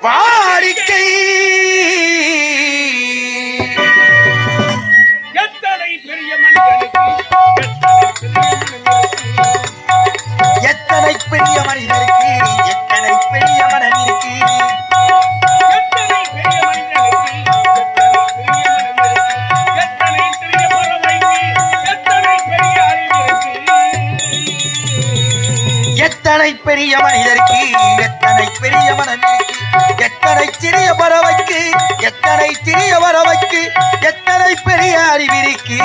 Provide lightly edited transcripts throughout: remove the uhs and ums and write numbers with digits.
வாடிக்கை எத்தனை பெரிய மனிதனுக்கு எத்தனை பெரிய மனிதருக்கு எத்தனை பெரிய மனம் இருக்கு எத்தனை பெரிய மனிதனுக்கு எத்தனை பெரிய பறவைக்கு எத்தனை பெரிய அறிவு எத்தனை பெரிய மனிதருக்கு எத்தனை பெரிய மனம் இருக்கு எத்தனை சிறிய பறவைக்கு எத்தனை சிறிய பறவைக்கு எத்தனை பெரிய அறிவிருக்கு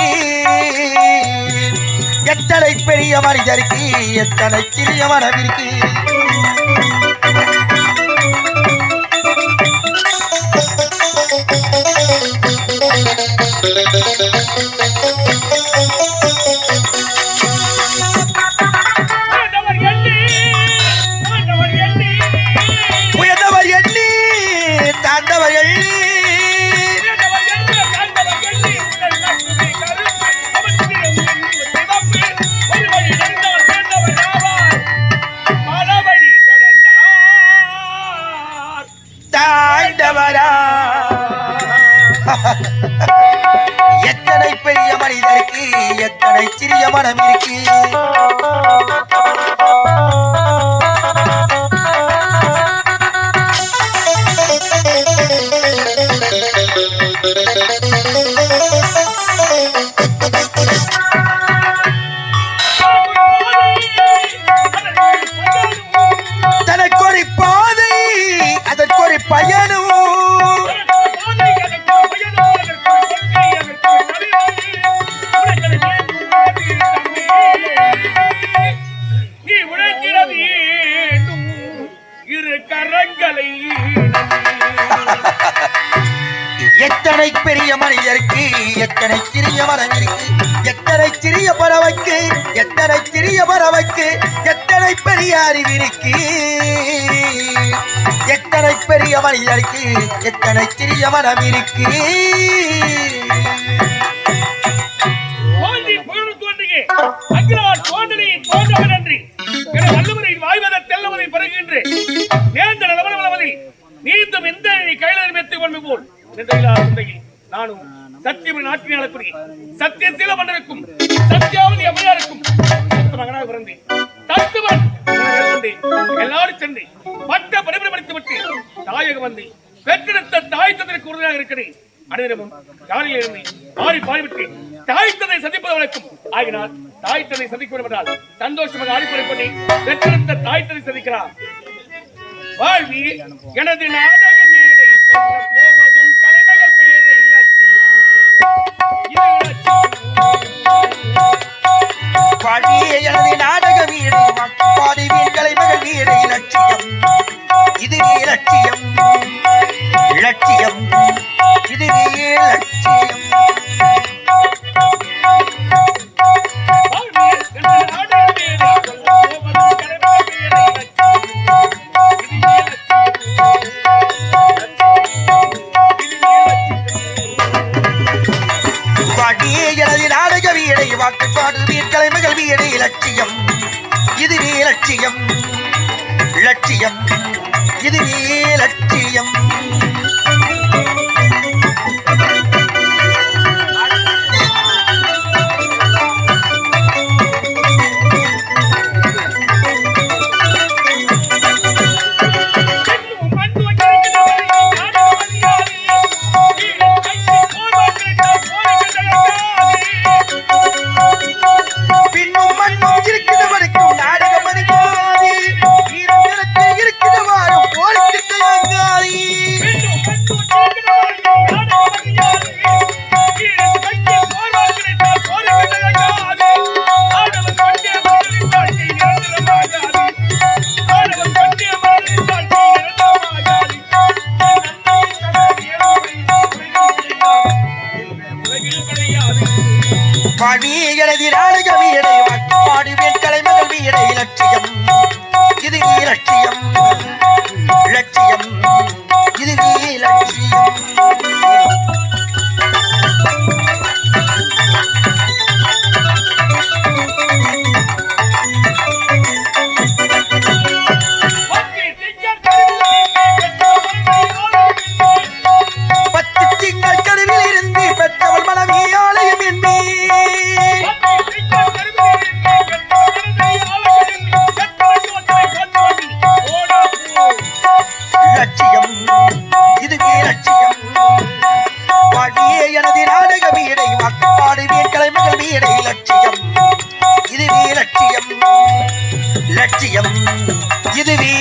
எத்தனை பெரிய மனிதருக்கு எத்தனை சிறிய மனம் இருக்கு எத்தனை பெரிய மனிதருக்கு எத்தனை சிறிய மனம் இருக்கு தனக்கொரு பாதை அதற்கொரு பயணம் எத்தனை பெரிய மனிதருக்கு எத்தனை சிறிய மனம் இருக்கு எத்தனை சிறிய பறவைக்கு எத்தனை சிறிய பறவைக்கு எத்தனை பெரிய அறிவு இருக்கு எத்தனை பெரிய மனிதருக்கு எத்தனை சிறிய மனம் இருக்கு நீந்தும் எந்த கையில் வைத்துக் கொண்டு போல் நானும் சத்தியம் நாட்டினாலும் சத்தியசீல மன்னருக்கும் சத்தியாவதி அம்மையாருக்கும் மகனாக பிறந்தேன் தத்துவன் எல்லாரும் சென்று மற்ற பரிபுரம் படித்து விட்டு தாயகம் வந்து பெற்றெடுத்த தாய் தந்தைக்கு உறுதியாக இருக்கிறேன் அனைவரும் காலையில் இருந்து ஆறி பாடிவிட்டு தாய் தந்தை சந்திப்பதற்கும் ஆகினால் தாய் தந்தை சந்திக்க வேண்டும் என்றால் சந்தோஷமாக ஆடிப்படை பண்ணி பெற்றெடுத்த தாய் தந்தை சந்திக்கிறார் வாழ்வி எனது நாடக மேடை போவதும் கலைமகள் பெயரை வாழ்வியே எனது நாடக மேடை பாடுவேன் கலைமகள் மேடை லட்சியம் இதுவே லட்சியம் லட்சியம் இதுவே லட்சியம் எனது நாடக வீடை வாக்குப்பாடு வீட்கலைமகள் வீடை லட்சியம் இதுவே லட்சியம் லட்சியம் இதுவே லட்சியம் வாழ்வியலதி நாடக வீடை பாடுவேன் கலைமகள் வீடை லட்சியம் இதுவே லட்சியம் லட்சியம் இதுவே லட்சியம் லட்சியம் இதுவே